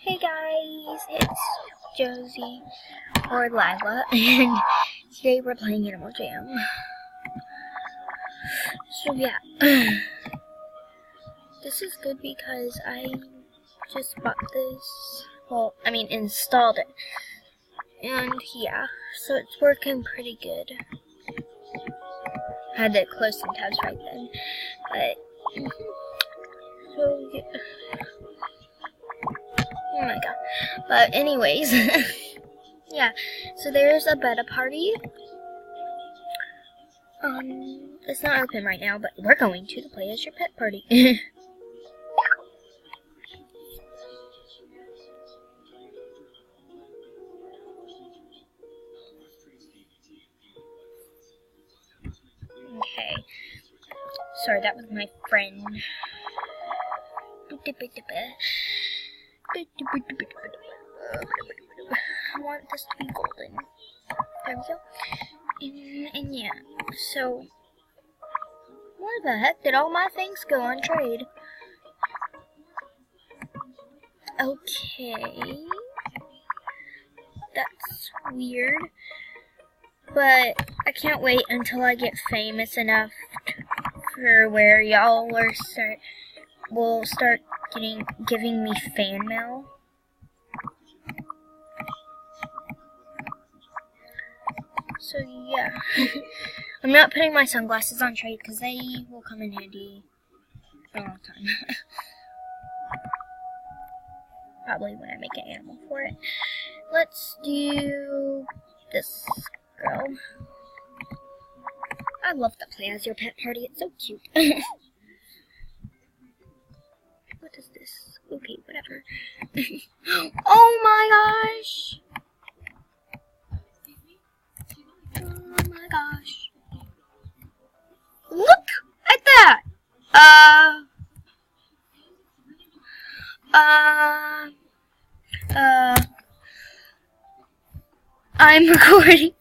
Hey guys, it's Josie or Lila, and today we're playing Animal Jam. So yeah, this is good because I just bought this. Well, I mean installed it, and yeah, so it's working pretty good. I had to close some tabs right then, but so yeah. Oh my god. But anyways, yeah. So there's a beta party. It's not open right now, but we're going to play as your pet party. Okay. Sorry, that was my friend. I want this to be golden. There we go. And yeah, so where the heck did all my things go on trade? Okay. That's weird. But I can't wait until I get famous enough for where y'all will start giving me fan mail. So yeah, I'm not putting my sunglasses on trade because they will come in handy for a long time. Probably when I make an animal for it. Let's do this girl. I love to play as your pet party. It's so cute. What is this? Okay, whatever. Oh my gosh! Oh my gosh. Look at that! I'm recording.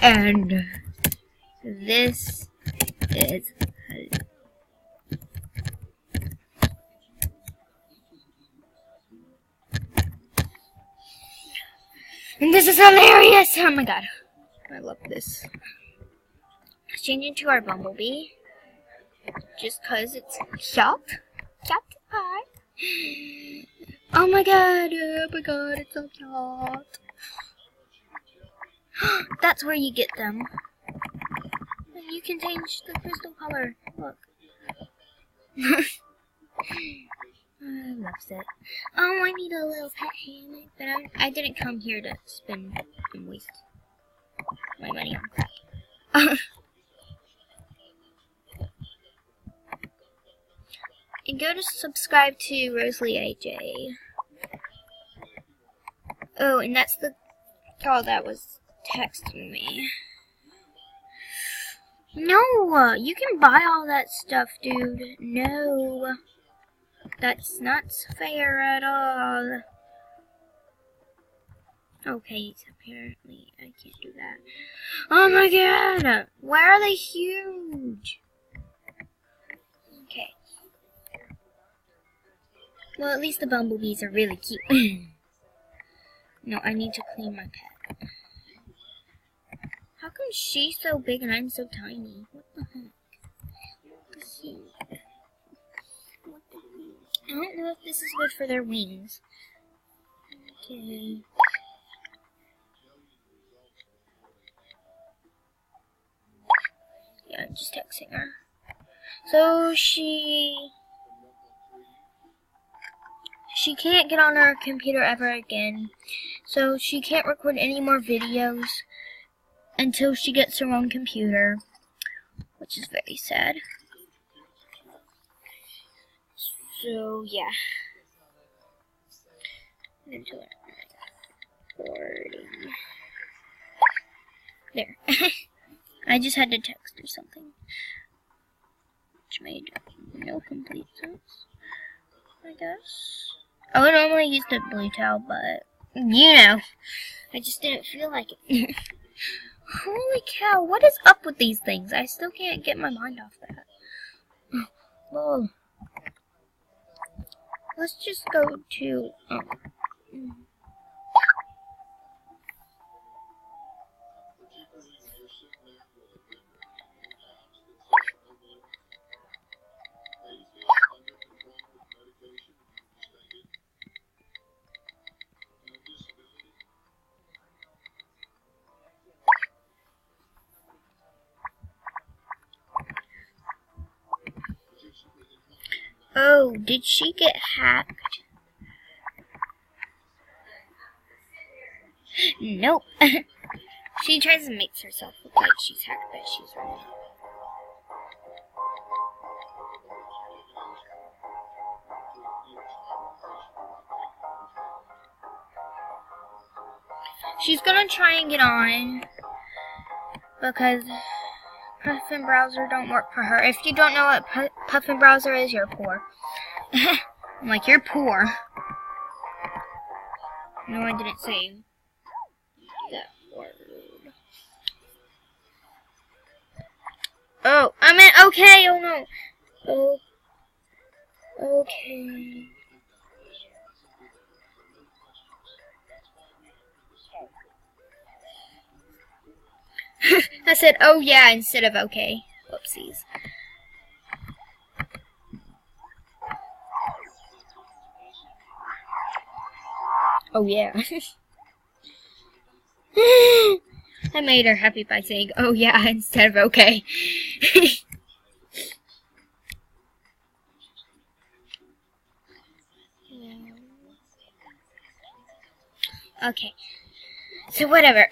And this is and this is hilarious! Oh my god. I love this. Let's change into our bumblebee. Just cause it's cute. Cute. Oh my god, it's so cute. That's where you get them. And you can change the crystal color. Look. I love it. Oh, I need a little pet hammock, but I didn't come here to spend and waste my money on crap. And go to subscribe to Rosalie AJ. Oh, and that's the girl that was texting me. No, you can buy all that stuff, dude. No. That's not fair at all. Okay, apparently I can't do that. Oh my god! Why are they huge? Okay. Well, at least the bumblebees are really cute. No, I need to clean my pet. How come she's so big and I'm so tiny? What the heck? I don't know if this is good for their wings. Okay. Yeah, I'm just texting her. So she can't get on her computer ever again. So she can't record any more videos until she gets her own computer, which is very sad. So yeah. Until recording. There. I just had to text her something, which made no complete sense, I guess. I would normally use the blue towel, but you know, I just didn't feel like it. Holy cow, what is up with these things? I still can't get my mind off that. Lol. Let's just go to oh, did she get hacked? Nope. She tries to make herself look like she's hacked, but she's really not. She's gonna try and get on because Puffin Browser don't work for her. If you don't know what Puffin Browser is, you're poor. I'm like, you're poor. No, I didn't say that word. Oh, I meant okay. Oh no. Oh, okay. I said, oh yeah, instead of okay. Whoopsies. Oh yeah. I made her happy by saying, oh yeah, instead of okay. Okay. So whatever.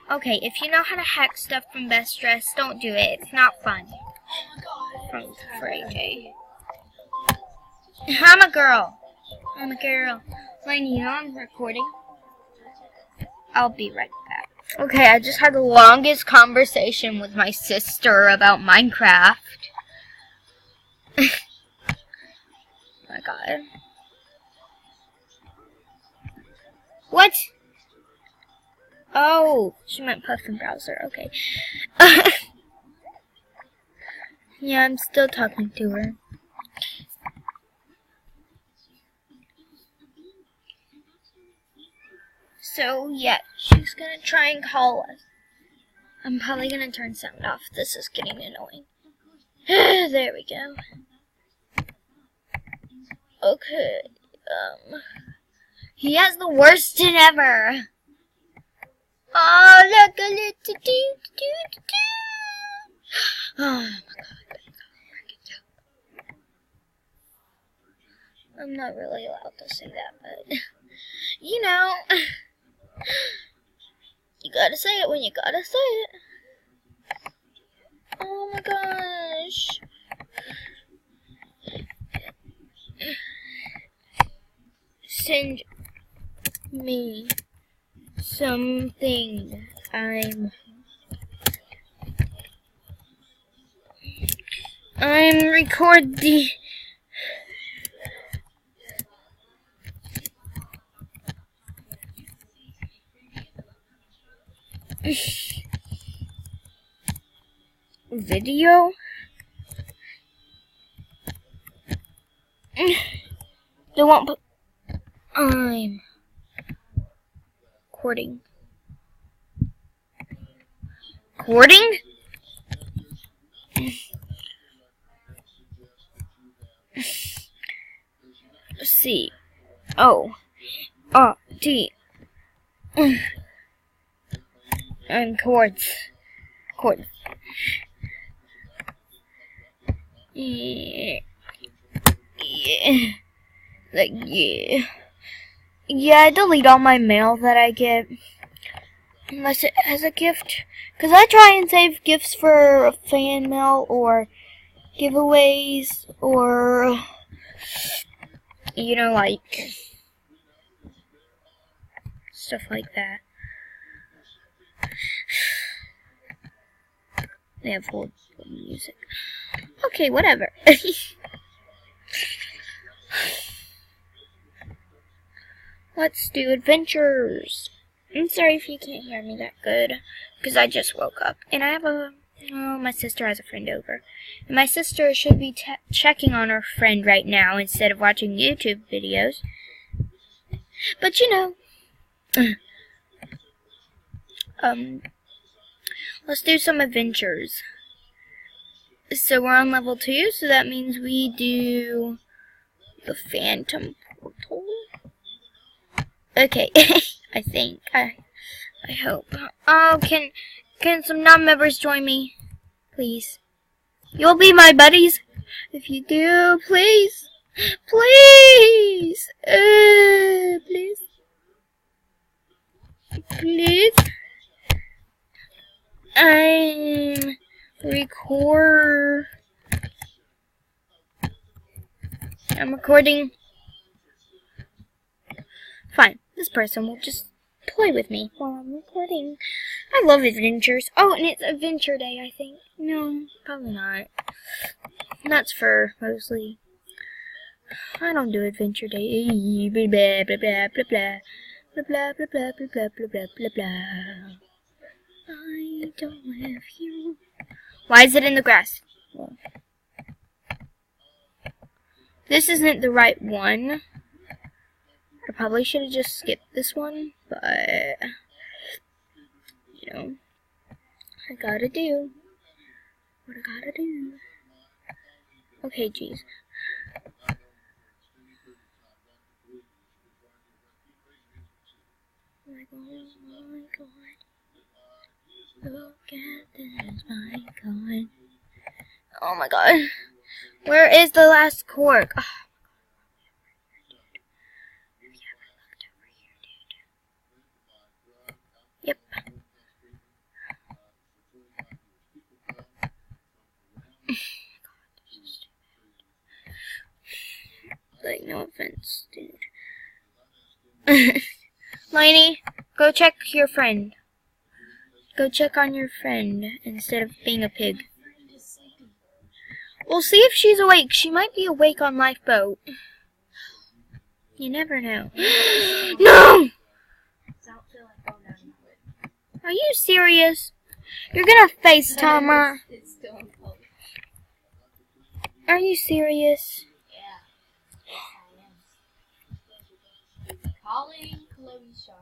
Okay, if you know how to hack stuff from Best Dress, don't do it. It's not fun. For AJ. I'm a girl. I'm a girl. Lane, you know I'm recording. I'll be right back. Okay, I just had the longest conversation with my sister about Minecraft. Oh my god. What? Oh, she meant Puffin Browser. Okay. Yeah, I'm still talking to her. So, yeah, she's gonna try and call us. I'm probably gonna turn sound off. This is getting annoying. There we go. Okay. He has the worst tin ever. Oh, look, a little do. Oh my god. I'm not really allowed to say that, but you know, you gotta say it when you gotta say it. Oh my gosh. Send me something. I'm recording. Video? They won't put. I'm recording. Recording? C O R T. And chords. Yeah. Like, yeah. Yeah, I delete all my mail that I get. Unless it has a gift. Because I try and save gifts for fan mail or giveaways or, you know, like, stuff like that. They have old music. Okay, whatever. Let's do adventures. I'm sorry if you can't hear me that good, because I just woke up, and I have a Oh, my sister has a friend over. And my sister should be checking on her friend right now instead of watching YouTube videos. But you know, let's do some adventures. So we're on level 2, so that means we do the Phantom Portal. Okay, I think. I hope. Oh, can some non-members join me? Please. You'll be my buddies. If you do, please. Please. Please. Please. I'm recording. Fine. This person will just play with me while I'm recording. I love adventures. Oh, and it's Adventure Day, I think. No, probably not. That's for mostly. I don't do Adventure Day. Blah blah blah blah blah blah blah blah blah blah blah blah blah blah blah. I don't live here. Why is it in the grass? Well, this isn't the right one. I probably should have just skipped this one, but you know, I gotta do what I gotta do. Okay, jeez. Oh my god. Look at this, my god. Oh my god. Where is the last cork? Oh. Yep. Like, no offense, dude. Lainey, go check your friend. Go check on your friend instead of being a pig. We'll see if she's awake. She might be awake on Lifeboat. You never know. No! Are you serious? You're gonna FaceTime her. Are you serious? Calling Chloe Shaw.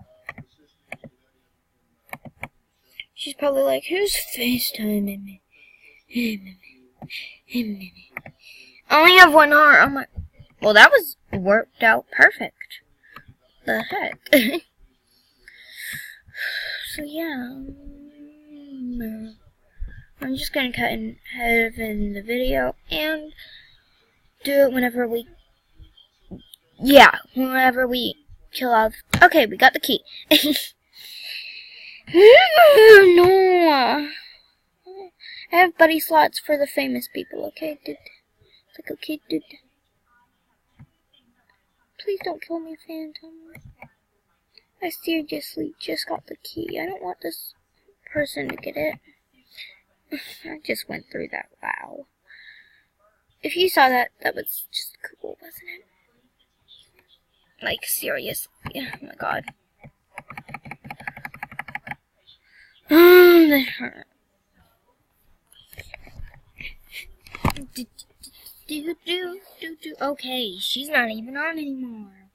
She's probably like, who's FaceTiming me? I only have one heart. I'm like, well, that was worked out perfect. The heck? So yeah, I'm just gonna cut ahead in the video and do it whenever we kill off. Okay, we got the key. No, I have buddy slots for the famous people. Okay, dude. It's like, okay, dude. Please don't kill me, Phantom. I seriously just got the key. I don't want this person to get it. I just went through that. Wow. If you saw that, that was just cool, wasn't it? Like, serious. Yeah, oh my god. That hurt. Okay, she's not even on anymore.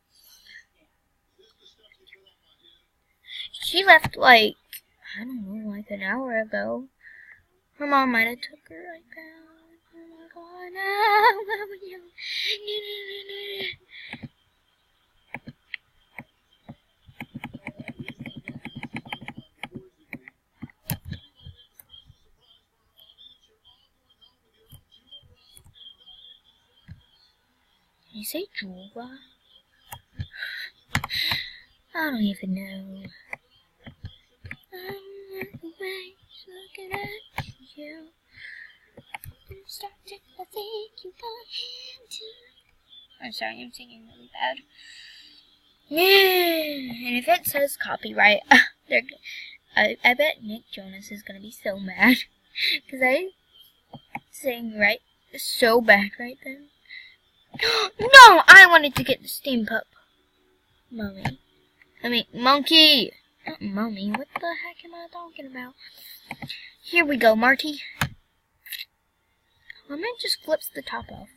She left like, I don't know, like an hour ago. Her mom might have took her iPad. Oh my god. Did you say Juba? I don't even know. I'm looking at you. Started to think you got into. I'm sorry, I'm singing really bad. Yeah, and if it says copyright, I bet Nick Jonas is gonna be so mad because I sang right so bad right then. No, I wanted to get the steam pup. Monkey. Not mummy. What the heck am I talking about? Here we go, Marty. I might just flips the top off.